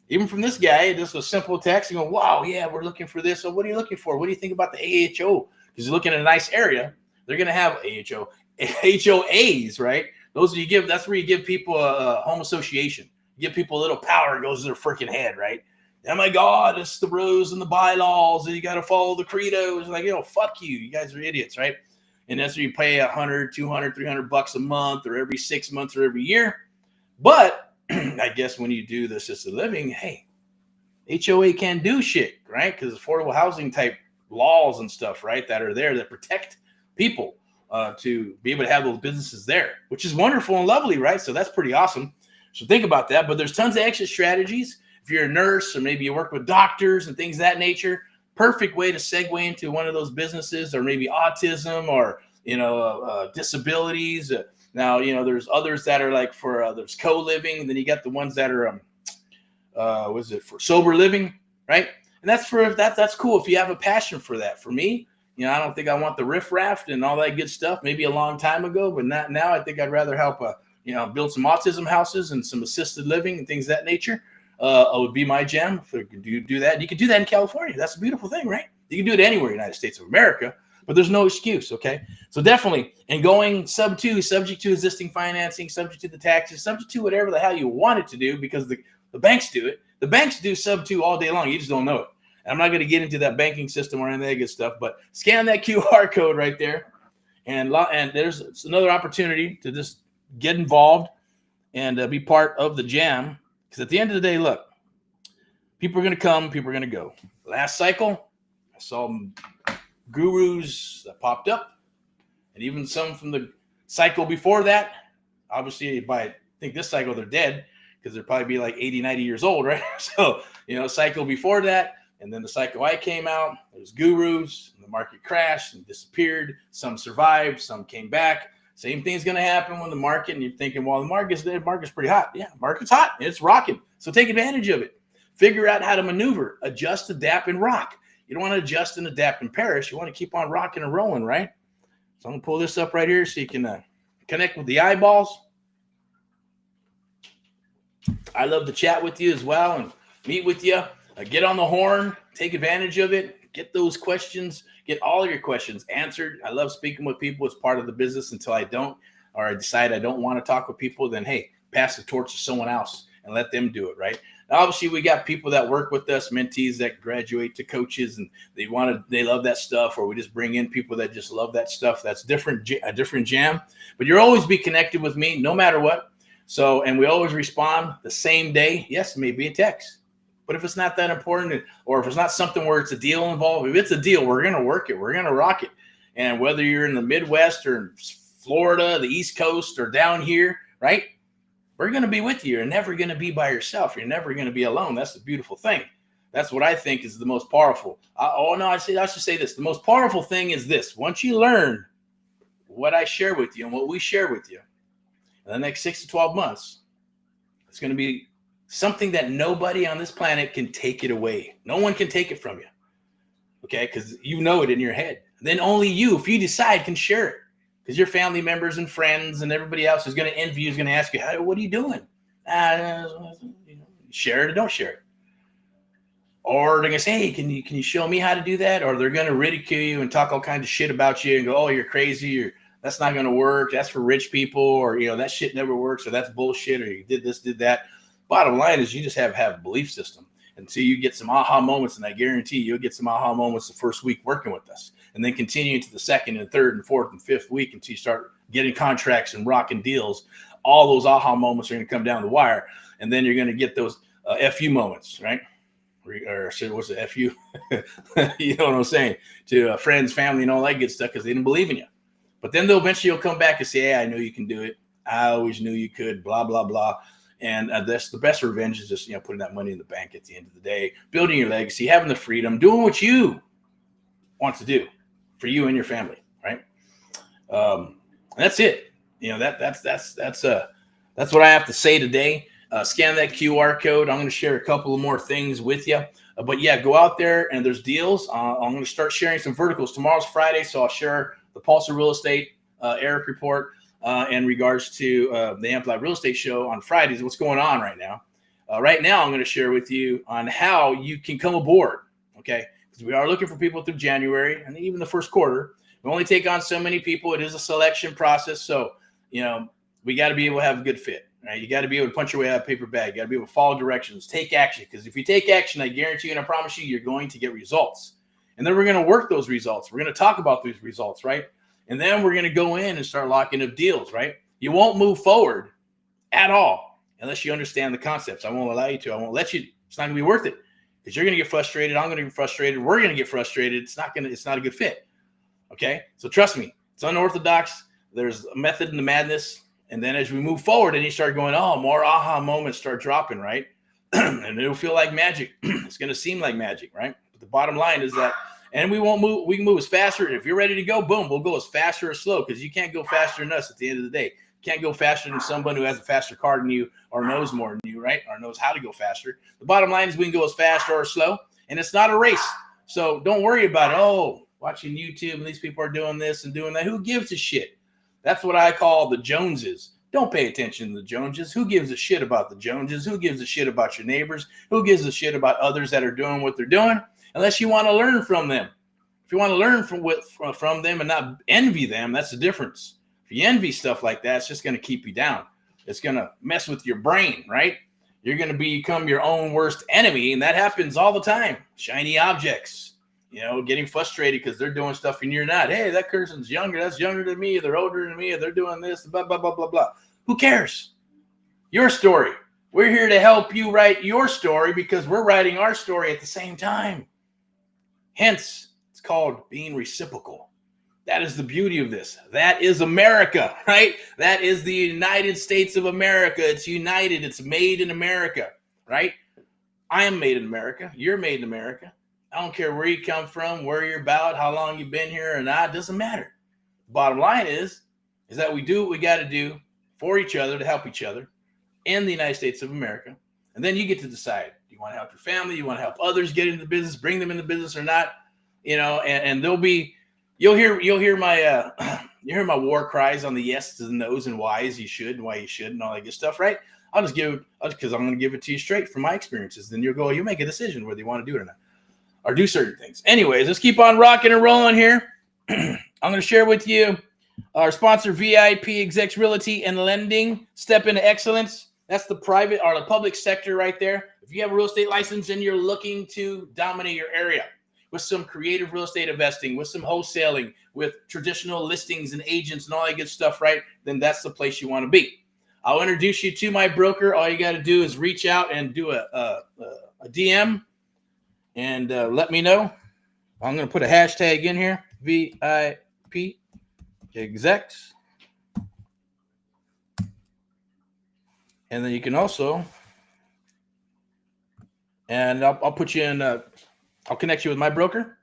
Even from this guy, just a simple text and go, wow, yeah, we're looking for this. So what are you looking for? What do you think about the AHO? Because you're looking at a nice area. They're going to have HOAs, right? That's where you give people a home association. You give people a little power. It goes to their freaking head, right? Oh my God, it's the rules and the bylaws, and you got to follow the credos. Like, fuck you. You guys are idiots, right? And that's where you pay $100, $200, $300 a month, or every 6 months, or every year. But I guess when you do the assisted living, hey, HOA can't do shit, right? Because affordable housing type laws and stuff, right, that are there that protect people to be able to have those businesses there, which is wonderful and lovely, right? So that's pretty awesome. So think about that. But there's tons of exit strategies. If you're a nurse or maybe you work with doctors and things of that nature, perfect way to segue into one of those businesses, or maybe autism or disabilities. Now there's others that are like for there's co-living, and then you got the ones that are for sober living, right? And that's cool if you have a passion for that. For me, I don't think I want the riffraff and all that good stuff. Maybe a long time ago, but not now. I think I'd rather help build some autism houses and some assisted living and things of that nature. Would be my jam. If you could do that, you can do that in California. That's a beautiful thing, right? You can do it anywhere in the United States of America, but there's no excuse, okay? So definitely, and going sub-2, subject to existing financing, subject to the taxes, subject to whatever the hell you want it to do, because the banks do it. The banks do sub-2 all day long. You just don't know it. And I'm not going to get into that banking system or any of that good stuff, but scan that QR code right there, and there's another opportunity to just get involved and be part of the jam. Because at the end of the day, look, people are going to come, people are going to go. Last cycle, I saw gurus that popped up, and even some from the cycle before that. Obviously, I think this cycle, they're dead, because they'll probably be like 80, 90 years old, right? So, cycle before that, and then the cycle I came out, there's gurus, and the market crashed and disappeared. Some survived, some came back. Same thing's going to happen when the market, and you're thinking, well, the market's pretty hot. Yeah, market's hot. It's rocking. So take advantage of it. Figure out how to maneuver, adjust, adapt, and rock. You don't want to adjust and adapt and perish. You want to keep on rocking and rolling, right? So I'm going to pull this up right here so you can connect with the eyeballs. I love to chat with you as well and meet with you. Get on the horn. Take advantage of it. Get those questions. Get all of your questions answered. I love speaking with people as part of the business until I don't, or I decide I don't want to talk with people. Then, hey, pass the torch to someone else and let them do it, right? Now, obviously, we got people that work with us, mentees that graduate to coaches, and they love that stuff, or we just bring in people that just love that stuff. That's a different jam. But you'll always be connected with me no matter what. So, and we always respond the same day. Yes, maybe a text. But if it's not that important, or if it's not something where it's a deal involved, if it's a deal, we're going to work it. We're going to rock it. And whether you're in the Midwest or in Florida, the East Coast, or down here, right? We're going to be with you. You're never going to be by yourself. You're never going to be alone. That's the beautiful thing. That's what I think is the most powerful. I should say this. The most powerful thing is this. Once you learn what I share with you and what we share with you in the next 6 to 12 months, it's going to be something that nobody on this planet can take it away. No one can take it from you. Okay? Because you know it in your head. Then only you, if you decide, can share it. Because your family members and friends and everybody else is going to envy you, is going to ask you, what are you doing? Share it or don't share it. Or they're going to say, hey, can you show me how to do that? Or they're going to ridicule you and talk all kinds of shit about you and go, oh, you're crazy, that's not going to work. That's for rich people, or, that shit never works, or that's bullshit, or you did this, did that. Bottom line is you just have a belief system until you get some aha moments, and I guarantee you'll get some aha moments the first week working with us, and then continue to the second and third and fourth and fifth week until you start getting contracts and rocking deals. All those aha moments are going to come down the wire, and then you're going to get those FU moments, right? Or what's the FU? You know what I'm saying? To friends, family, and all that good stuff, because they didn't believe in you. But then they'll eventually come back and say, hey, I know you can do it. I always knew you could, blah, blah, blah. And that's the best revenge is just, putting that money in the bank at the end of the day, building your legacy, having the freedom, doing what you want to do for you and your family, right? And that's it. That's what I have to say today. Scan that QR code. I'm going to share a couple of more things with you. But yeah, go out there and there's deals. I'm going to start sharing some verticals. Tomorrow's Friday, so I'll share the Pulse of Real Estate Erick report in regards to the Amp Live Real Estate Show on Fridays. What's going on right now? Right now, I'm going to share with you on how you can come aboard. Okay, because we are looking for people through January and even the first quarter. We only take on so many people. It is a selection process, so we got to be able to have a good fit. Right? You got to be able to punch your way out of a paper bag. You got to be able to follow directions, take action. Because if you take action, I guarantee you and I promise you, you're going to get results. And then we're going to work those results. We're going to talk about these results, right? And then we're going to go in and start locking up deals, right? You won't move forward at all unless you understand the concepts. I won't allow you to. I won't let you. It's not going to be worth it because you're going to get frustrated. I'm going to get frustrated. We're going to get frustrated. It's not a good fit. Okay? So trust me. It's unorthodox. There's a method in the madness. And then as we move forward and you start going, more aha moments start dropping, right? And it'll feel like magic. It's going to seem like magic, right? But the bottom line is that, and we won't move. We can move as faster. If you're ready to go, boom, we'll go as faster or slow because you can't go faster than us at the end of the day. You can't go faster than someone who has a faster car than you or knows more than you, right? Or knows how to go faster. The bottom line is we can go as fast or slow, and it's not a race. So don't worry about it. Watching YouTube and these people are doing this and doing that. Who gives a shit? That's what I call the Joneses. Don't pay attention to the Joneses. Who gives a shit about the Joneses? Who gives a shit about your neighbors? Who gives a shit about others that are doing what they're doing? Unless you want to learn from them. If you want to learn from them and not envy them, that's the difference. If you envy stuff like that, it's just going to keep you down. It's going to mess with your brain, right? You're going to become your own worst enemy, and that happens all the time. Shiny objects. Getting frustrated because they're doing stuff and you're not. Hey, that person's younger. That's younger than me. They're older than me. They're doing this, blah, blah, blah, blah, blah. Who cares? Your story. We're here to help you write your story because we're writing our story at the same time. Hence, it's called being reciprocal. That is the beauty of this. That is America, right? That is the United States of America. It's united. It's made in America, right? I am made in America. You're made in America. I don't care where you come from, where you're about, how long you've been here or not. It doesn't matter. Bottom line is that we do what we got to do for each other to help each other in the United States of America. And then you get to decide. Do you want to help your family? You want to help others get into business, bring them into business or not? And there'll be, you'll hear my war cries on the yeses and no's and whys you should and why you should and all that good stuff, right? Because I'm going to give it to you straight from my experiences. Then you'll make a decision whether you want to do it or not. Or do certain things. Anyways, let's keep on rocking and rolling here. I'm going to share with you our sponsor, VIP Execs Realty and Lending. Step into excellence. That's the private or the public sector right there. If you have a real estate license and you're looking to dominate your area with some creative real estate investing, with some wholesaling, with traditional listings and agents and all that good stuff, right? Then that's the place you want to be. I'll introduce you to my broker. All you got to do is reach out and do a DM. And let me know. I'm going to put a hashtag in here, VIP Execs. And then you can also, and I'll put you in, I'll connect you with my broker.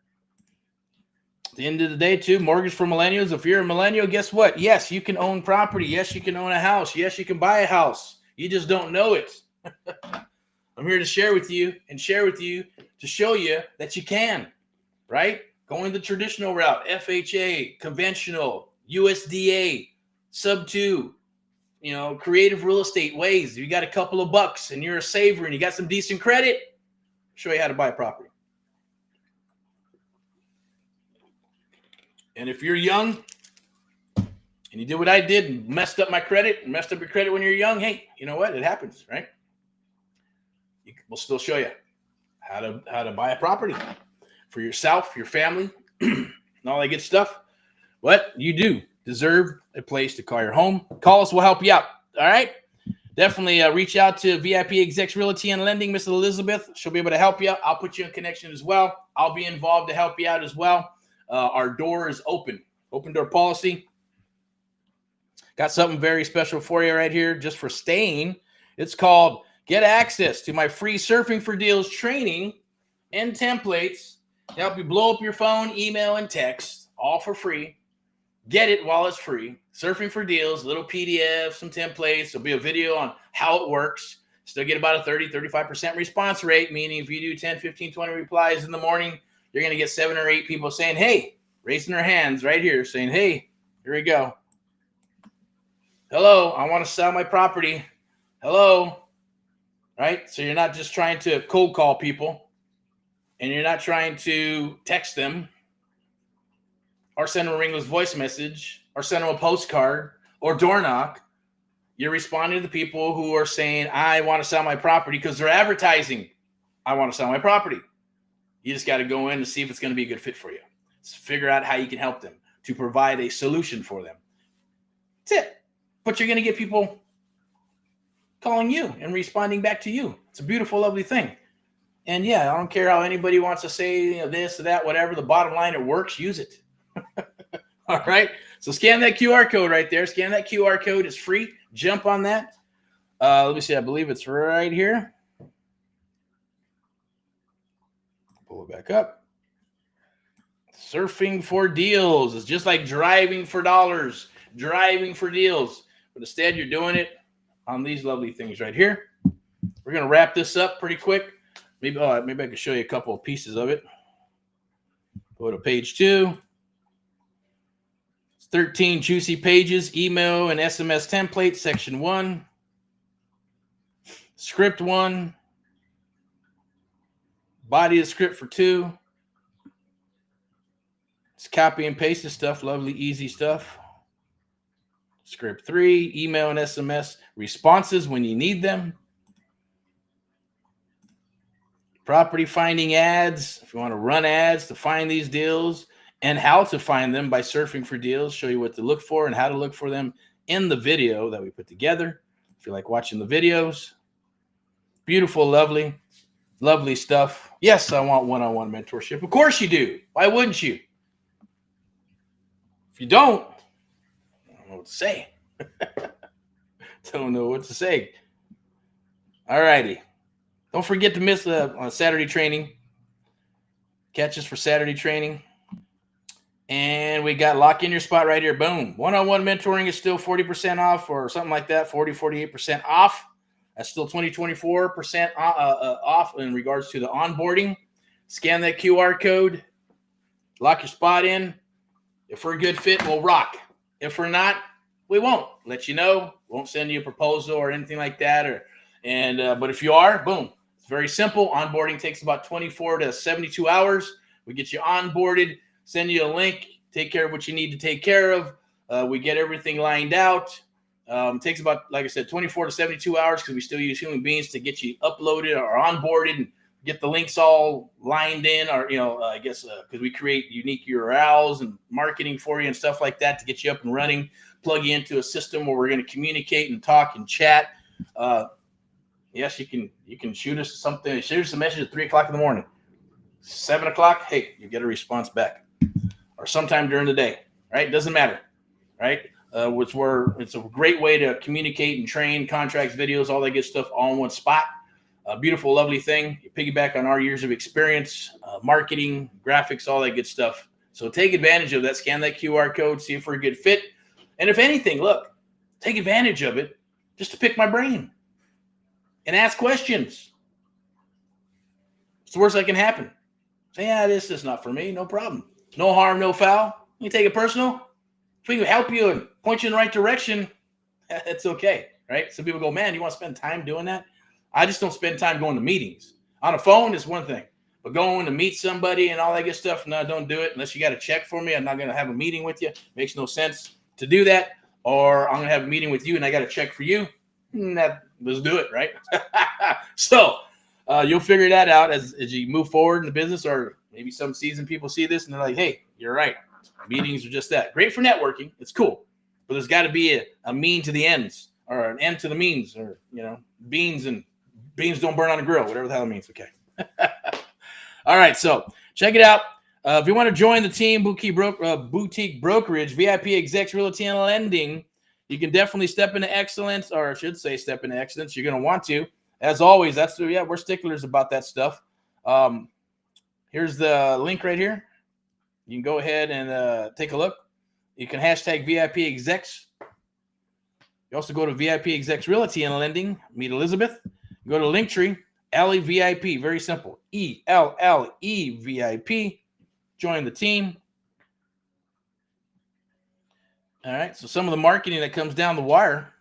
At the end of the day, too, mortgage for millennials. If you're a millennial, guess what? Yes, you can own property. Yes, you can own a house. Yes, you can buy a house. You just don't know it. I'm here to share with you to show you that you can, right? Going the traditional route, FHA, conventional, USDA, sub 2, creative real estate ways. You got a couple of bucks and you're a saver and you got some decent credit, I'll show you how to buy a property. And if you're young and you did what I did and messed up my credit and messed up your credit when you're young, hey, you know what? It happens, right? We'll still show you how to buy a property for yourself, your family, and all that good stuff. What you do deserve a place to call your home. Call us, we'll help you out. All right. Definitely reach out to VIP Execs Realty and Lending, Miss Elizabeth. She'll be able to help you out. I'll put you in connection as well. I'll be involved to help you out as well. Our door is open door policy. Got something very special for you right here just for staying. It's called Get Access to my free Surfing for Deals training and templates to help you blow up your phone, email, and text, all for free. Get it while it's free. Surfing for Deals, little PDF, some templates. There'll be a video on how it works. Still get about a 30-35% response rate, meaning if you do 10, 15, 20 replies in the morning, you're going to get 7 or 8 people saying, hey, raising their hands right here, saying, hey, here we go. Hello, I want to sell my property. Hello. Right? So you're not just trying to cold call people, and you're not trying to text them or send them a ringless voice message or send them a postcard or door knock. You're responding to the people who are saying, I want to sell my property, because they're advertising, I want to sell my property. You just got to go in and see if it's going to be a good fit for you. Just figure out how you can help them to provide a solution for them. That's it. But you're going to get people calling you and responding back to you. It's a beautiful, lovely thing. And yeah, I don't care how anybody wants to say, this or that, whatever. The bottom line, it works. Use it. All right. So scan that QR code right there. Scan that QR code. It's free. Jump on that. Let me see. I believe it's right here. Pull it back up. Surfing for deals is just like driving for dollars, driving for deals. But instead, you're doing it on these lovely things right here. We're going to wrap this up pretty quick. Maybe I can show you a couple of pieces of it. Go to page 2. 13 juicy pages, email and SMS templates, section 1. Script 1. Body of the script for 2. It's copy and paste stuff, lovely, easy stuff. Script 3, email and SMS responses when you need them. Property finding ads, if you want to run ads to find these deals, and how to find them by surfing for deals, show you what to look for and how to look for them in the video that we put together. If you like watching the videos, beautiful, lovely, lovely stuff. Yes, I want one-on-one mentorship. Of course you do. Why wouldn't you? If you don't, I don't know what to say. Don't know what to say. All righty. Don't forget to miss the Saturday training. Catch us for Saturday training. And we got lock in your spot right here. Boom. One-on-one mentoring is still 40% off or something like that. 48% off. That's still 24% off in regards to the onboarding. Scan that QR code. Lock your spot in. If we're a good fit, we'll rock. If we're not, we won't. Let you know. Won't send you a proposal or anything like that. But if you are, boom. It's very simple. Onboarding takes about 24 to 72 hours. We get you onboarded, send you a link, take care of what you need to take care of. We get everything lined out. It takes about, like I said, 24 to 72 hours because we still use human beings to get you uploaded or onboarded and get the links all lined in, or, I guess, because we create unique URLs and marketing for you and stuff like that to get you up and running, plug you into a system where we're going to communicate and talk and chat. Yes, you can shoot us something. Shoot us a message at 3 o'clock in the morning. 7 o'clock, hey, you get a response back. Or sometime during the day, right? Doesn't matter, right? It's a great way to communicate and train, contracts, videos, all that good stuff all in one spot. A beautiful, lovely thing. You piggyback on our years of experience, marketing, graphics, all that good stuff. So take advantage of that. Scan that QR code, see if we're a good fit. And if anything, look, take advantage of it just to pick my brain and ask questions. It's the worst that can happen. Say, yeah, this is not for me. No problem. No harm, no foul. You take it personal. If we can help you and point you in the right direction, it's okay, right? Some people go, man, you want to spend time doing that? I just don't spend time going to meetings. On a phone is one thing, but going to meet somebody and all that good stuff, no, don't do it unless you got a check for me. I'm not going to have a meeting with you. Makes no sense to do that. Or I'm going to have a meeting with you and I got a check for you. Let's do it, right? So you'll figure that out as you move forward in the business, or maybe some seasoned people see this and they're like, hey, you're right. Meetings are just that. Great for networking. It's cool. But there's got to be a mean to the ends, or an end to the means, or, beans don't burn on a grill, whatever the hell it means. Okay. All right. So check it out. If you want to join the team, boutique brokerage, VIP execs, realty and lending, you can definitely step into excellence, or I should say step into excellence. You're going to want to. As always, we're sticklers about that stuff. Here's the link right here. You can go ahead and take a look. You can hashtag VIP execs. You also go to VIP execs, realty and lending, meet Elizabeth. Go to Linktree, LEVIP, very simple, ELLEVIP. Join the team. All right, so some of the marketing that comes down the wire,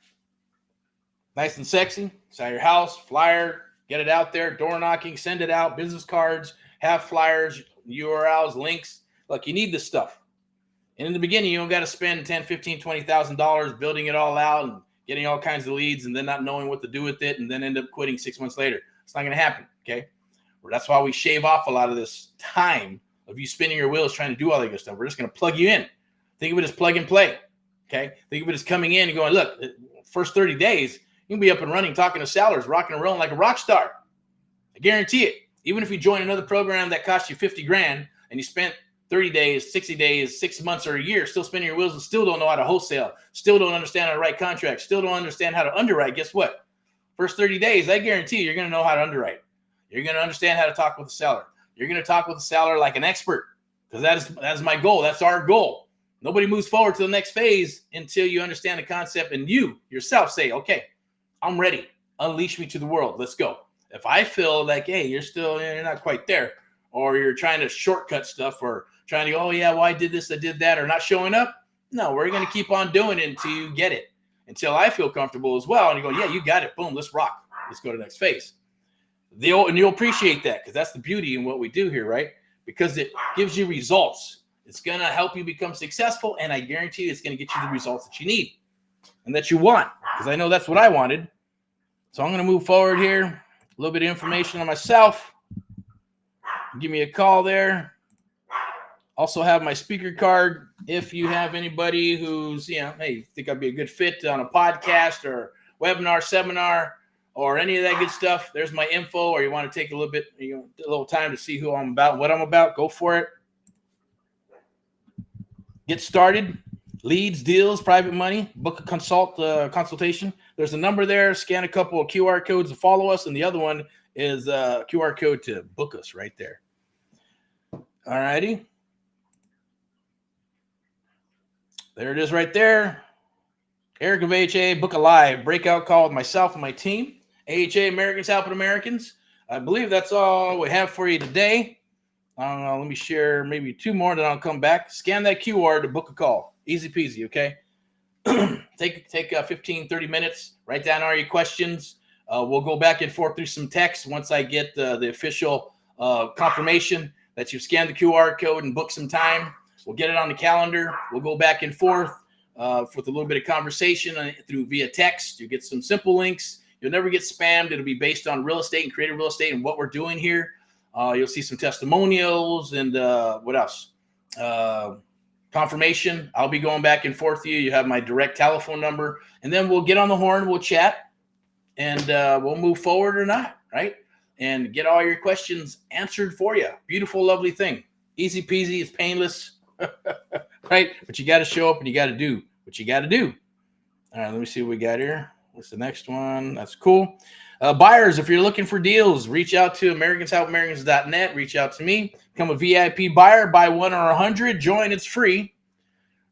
nice and sexy. Sell your house, flyer, get it out there, door knocking, send it out, business cards, have flyers, URLs, links. Look, you need this stuff. And in the beginning, you don't got to spend $10,000, $15,000, $20,000 building it all out and getting all kinds of leads and then not knowing what to do with it and then end up quitting 6 months later. It's not going to happen, okay? That's why we shave off a lot of this time of you spinning your wheels trying to do all that good stuff. We're just going to plug you in. Think of it as plug and play, okay? Think of it as coming in and going, look, first 30 days, you can be up and running, talking to sellers, rocking and rolling like a rock star. I guarantee it. Even if you join another program that cost you $50,000 and you spent 30 days, 60 days, 6 months, or a year, still spinning your wheels and still don't know how to wholesale, still don't understand how to write contracts, still don't understand how to underwrite, guess what? First 30 days, I guarantee you're going to know how to underwrite. You're going to understand how to talk with the seller. You're going to talk with the seller like an expert, because that is my goal. That's our goal. Nobody moves forward to the next phase until you understand the concept and you yourself say, okay, I'm ready. Unleash me to the world. Let's go. If I feel like, hey, you're not quite there, or you're trying to shortcut stuff, or trying to go, oh yeah, well, I did this, I did that, or not showing up. No, we're going to keep on doing it until you get it, until I feel comfortable as well. And you go, yeah, you got it. Boom, let's rock. Let's go to the next phase. And you'll appreciate that, because that's the beauty in what we do here, right? Because it gives you results. It's going to help you become successful, and I guarantee you it's going to get you the results that you need and that you want, because I know that's what I wanted. So I'm going to move forward here. A little bit of information on myself. Give me a call there. Also have my speaker card. If you have anybody who's, hey, think I'd be a good fit on a podcast or webinar, seminar, or any of that good stuff, there's my info. Or you want to take a little time to see who I'm about, what I'm about, go for it. Get started. Leads, deals, private money, book a consultation. There's a number there. Scan a couple of QR codes to follow us, and the other one is a QR code to book us right there. All righty. There it is right there. Erick of AHA, book a live breakout call with myself and my team. AHA, Americans Helping Americans. I believe that's all we have for you today. Let me share maybe 2 more, then I'll come back. Scan that QR to book a call. Easy peasy, okay? Take 15, 30 minutes. Write down all your questions. We'll go back and forth through some text once I get the official confirmation that you've scanned the QR code and booked some time. We'll get it on the calendar. We'll go back and forth with a little bit of conversation via text. You get some simple links. You'll never get spammed. It'll be based on real estate and creative real estate and what we're doing here. You'll see some testimonials and what else? Confirmation. I'll be going back and forth with you. You have my direct telephone number. And then we'll get on the horn. We'll chat. And we'll move forward or not, right? And get all your questions answered for you. Beautiful, lovely thing. Easy peasy. It's painless. Right? But you got to show up and you got to do what you got to do. All right, let me see what we got here. What's the next one? That's cool. Buyers, if you're looking for deals, reach out to AmericansHelpAmericans.net. Reach out to me. Become a VIP buyer. Buy 1 or 100. Join. It's free.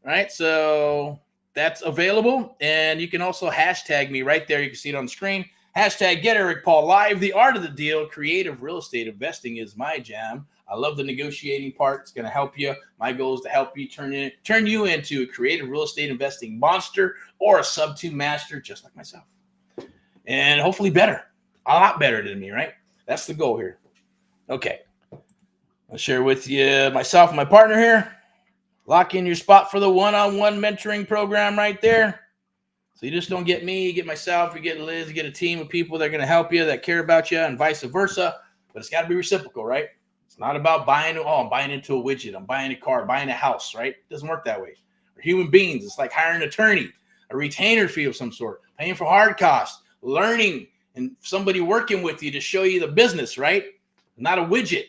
All right, so that's available. And you can also hashtag me right there. You can see it on the screen. Hashtag Get Erick Paul Live. The art of the deal. Creative real estate investing is my jam. I love the negotiating part. It's going to help you. My goal is to help you turn you into a creative real estate investing monster or a sub-2 master, just like myself. And hopefully better. A lot better than me, right? That's the goal here. Okay. I'll share with you myself and my partner here. Lock in your spot for the one-on-one mentoring program right there. So you just don't get me, you get myself, you get Liz, you get a team of people that are going to help you, that care about you, and vice versa. But it's got to be reciprocal, right? It's not about I'm buying into a widget. I'm buying a car, buying a house, right? It doesn't work that way. We're human beings. It's like hiring an attorney, a retainer fee of some sort, paying for hard costs, learning, and somebody working with you to show you the business, right? Not a widget.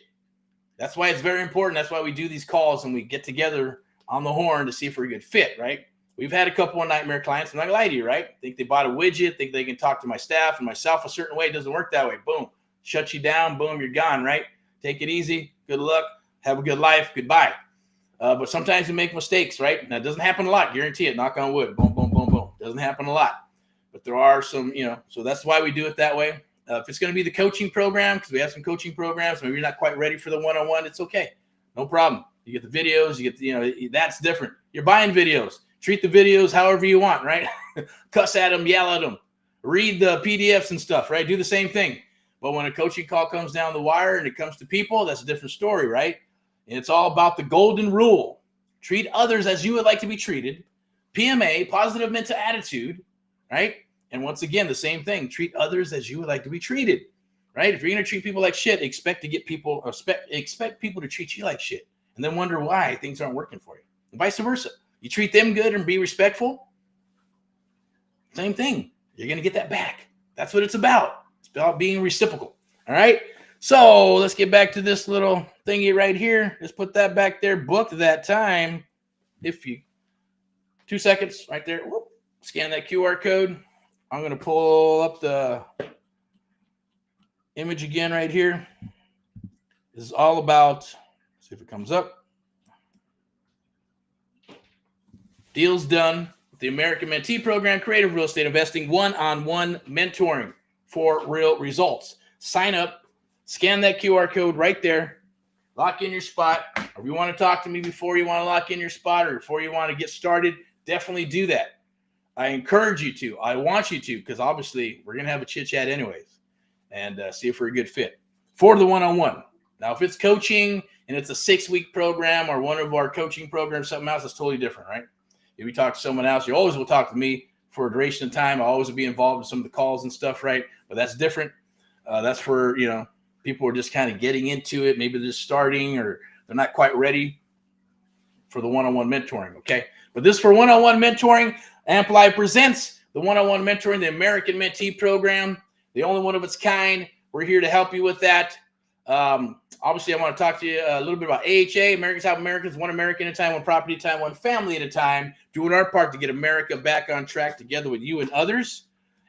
That's why it's very important. That's why we do these calls and we get together on the horn to see if we're a good fit, right? We've had a couple of nightmare clients. I'm not gonna lie to you, right? Think they bought a widget, think they can talk to my staff and myself a certain way. It doesn't work that way. Boom, shut you down. Boom, you're gone, right? Take it easy. Good luck. Have a good life. Goodbye. But sometimes you make mistakes, right? Now, it doesn't happen a lot. Guarantee it. Knock on wood. Boom, boom, boom, boom. Doesn't happen a lot. But there are some, so that's why we do it that way. If it's going to be the coaching program, because we have some coaching programs, maybe you're not quite ready for the one-on-one, it's okay. No problem. You get the videos, you get that's different. You're buying videos. Treat the videos however you want, right? Cuss at them, yell at them, read the PDFs and stuff, right? Do the same thing. But when a coaching call comes down the wire and it comes to people, that's a different story, right? And it's all about the golden rule. Treat others as you would like to be treated. PMA, positive mental attitude, right? And once again, the same thing. Treat others as you would like to be treated, right? If you're going to treat people like shit, expect people to treat you like shit, and then wonder why things aren't working for you. And vice versa. You treat them good and be respectful, same thing. You're going to get that back. That's what it's about. It's about being reciprocal, all right? So let's get back to this little thingy right here. Let's put that back there. Booked that time. 2 seconds right there. Whoop. Scan that QR code. I'm going to pull up the image again right here. This is all about, see if it comes up. Deals done with the American Mentee Program, Creative Real Estate Investing, one-on-one mentoring for real results. Sign up, scan that QR code right there, lock in your spot. Or if you want to talk to me before you want to lock in your spot or before you want to get started, definitely do that. I encourage you to. I want you to, because obviously we're going to have a chit chat anyways and see if we're a good fit for the one-on-one. Now, if it's coaching and it's a 6-week program or one of our coaching programs, something else, that's totally different, right? If you talk to someone else, you always will talk to me for a duration of time. I'll always be involved in some of the calls and stuff, right? But that's different. That's for, people are just kind of getting into it. Maybe they're just starting or they're not quite ready for the one-on-one mentoring, okay? But this for one-on-one mentoring, Amplify presents the one-on-one mentoring, the American Mentee Program, the only one of its kind. We're here to help you with that. Obviously, I want to talk to you a little bit about AHA, Americans Help Americans, one American at a time, one property at a time, one family at a time, doing our part to get America back on track together with you and others.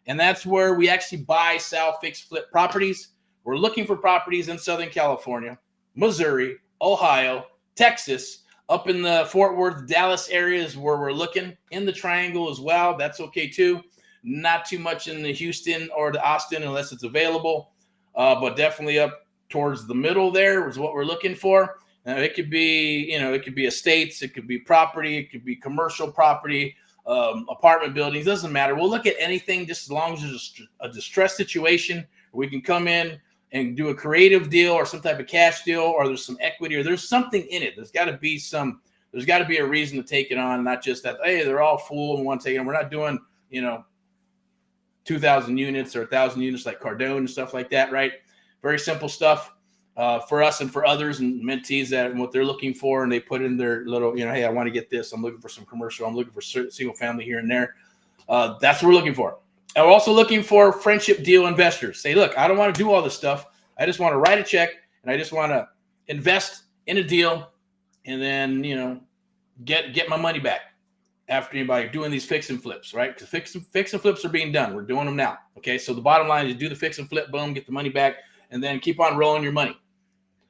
And that's where we actually buy, sell, fix, flip properties. We're looking for properties in Southern California, Missouri, Ohio, Texas, up in the Fort Worth, Dallas areas where we're looking, in the Triangle as well. That's okay too. Not too much in the Houston or the Austin unless it's available, but definitely up towards the middle there is what we're looking for. It could be, it could be estates, it could be property, it could be commercial property, apartment buildings, doesn't matter. We'll look at anything just as long as there's a distressed situation. We can come in and do a creative deal or some type of cash deal, or there's some equity, or there's something in it. There's got to be a reason to take it on, not just that, hey, they're all full and want to take it. We're not doing, 2,000 units or 1,000 units like Cardone and stuff like that, right? Very simple stuff for us and for others and mentees that what they're looking for, and they put in their little, hey, I want to get this. I'm looking for some commercial. I'm looking for single family here and there. That's what we're looking for. And we're also looking for friendship deal investors. Say, look, I don't want to do all this stuff. I just want to write a check and I just want to invest in a deal and then, get my money back after anybody doing these fix and flips, right? Because fix and flips are being done. We're doing them now. Okay. So the bottom line is do the fix and flip, boom, get the money back, and then keep on rolling your money.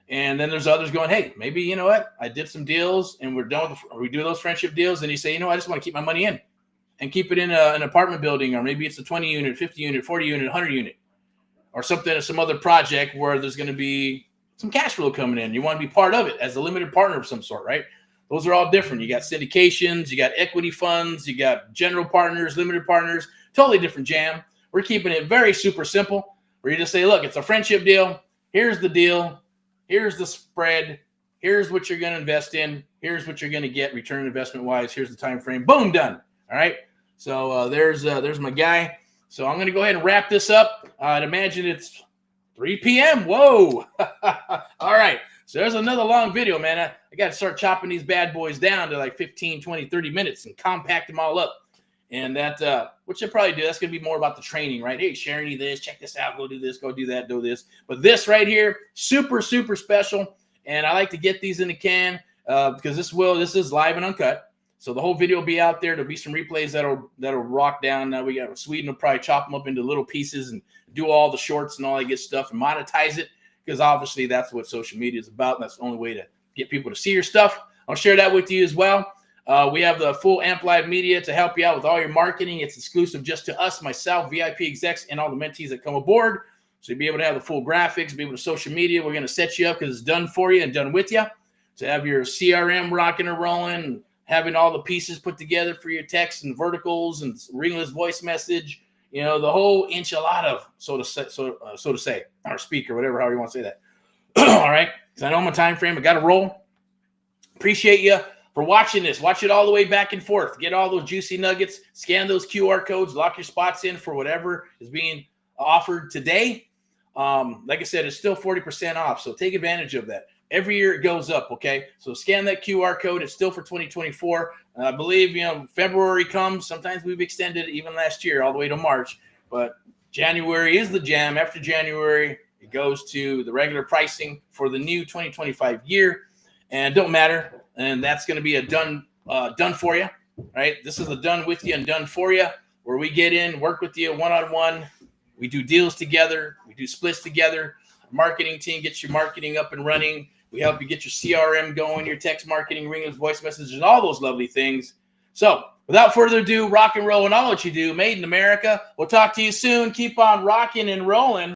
And then there's others going, hey, maybe, you know what? I did some deals and we're done with we do those friendship deals. And you say, I just want to keep my money in and keep it in an apartment building, or maybe it's a 20 unit, 50 unit, 40 unit, 100 unit, or something, some other project where there's going to be some cash flow coming in. You want to be part of it as a limited partner of some sort, right? Those are all different. You got syndications, you got equity funds, you got general partners, limited partners, totally different jam. We're keeping it very super simple, where you just say, look, it's a friendship deal. Here's the deal. Here's the spread. Here's what you're going to invest in. Here's what you're going to get return investment wise. Here's the time frame. Boom, done. All right. So there's my guy. So I'm going to go ahead and wrap this up. I'd imagine it's 3 p.m. Whoa. All right. So there's another long video, man. I got to start chopping these bad boys down to like 15, 20, 30 minutes and compact them all up. And that, which I'll probably do, that's going to be more about the training, right? Hey, sharing you this, check this out, go do this, go do that, do this. But this right here, super, super special. And I like to get these in the can because this is live and uncut. So the whole video will be out there. There'll be some replays that'll rock down. Now we got Sweden will probably chop them up into little pieces and do all the shorts and all that good stuff and monetize it, because obviously that's what social media is about. And that's the only way to get people to see your stuff. I'll share that with you as well. We have the full Amplified Media to help you out with all your marketing. It's exclusive just to us, myself, VIP execs, and all the mentees that come aboard. So you'll be able to have the full graphics, be able to social media. We're going to set you up because it's done for you and done with you. To have your CRM rocking and rolling, having all the pieces put together for your text and verticals and ringless voice message, the whole enchilada, so to say, or speaker, whatever, however you want to say that. All right, because I know my time frame. I got to roll. Appreciate you for watching this. Watch it all the way back and forth. Get all those juicy nuggets. Scan those QR codes. Lock your spots in for whatever is being offered today. Like I said, it's still 40% off, so take advantage of that. Every year it goes up, okay? So scan that QR code. It's still for 2024. I believe, February comes. Sometimes we've extended it even last year all the way to March. But January is the jam. After January, it goes to the regular pricing for the new 2025 year. And don't matter. And that's going to be a done for you, right? This is a done with you and done for you, where we get in, work with you one-on-one. We do deals together. We do splits together. Our marketing team gets your marketing up and running. We help you get your CRM going, your text marketing, ringless voice messages, and all those lovely things. So without further ado, rock and roll and all what you do, made in America. We'll talk to you soon. Keep on rocking and rolling.